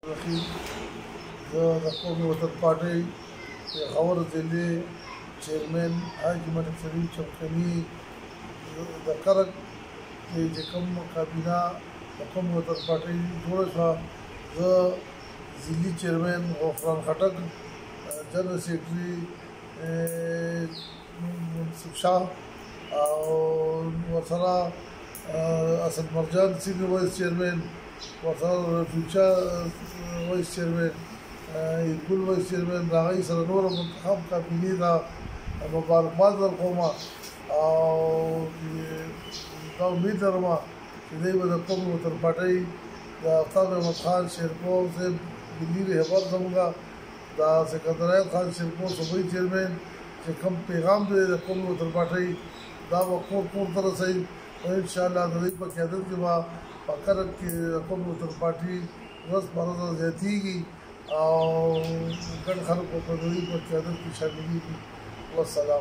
رخي زه د قومي وطن پارټۍ پېښور ضلعې چیرمین حاجي ملک سلیم چمکني د کرک چې کوم کابینه د قومي وطن پارټۍ جوړه شوه زه ضلعي چیرمین غفران خټک جنرال سیکرټري منصف شاه او ورسره اسد مرجان سینیور وایس چیرمین ورسره رفیق وایس چیرمین ګل وایس چیرمین د هغوی سره نوره منتخب کابینې ته مبارکباد درکوم او دا امید لرم چې دوی به د قومي وطن پارټۍ د افتاب احمد خان شیرپور صاحب ملي رهبر زموږ د سکندر خان شیرپور صوبایي چیرمین چې کوم پیغام دی د قومي وطن پارټۍ دا به کور کور ته رسوي او انشاءالله د دوی په قیادت کې به په کرک کې د قومي وطن پارټۍ ورځ په ورځ زیاتېږي او ګڼ خلک به په دوی په قیادت کې شاملېږي والسلام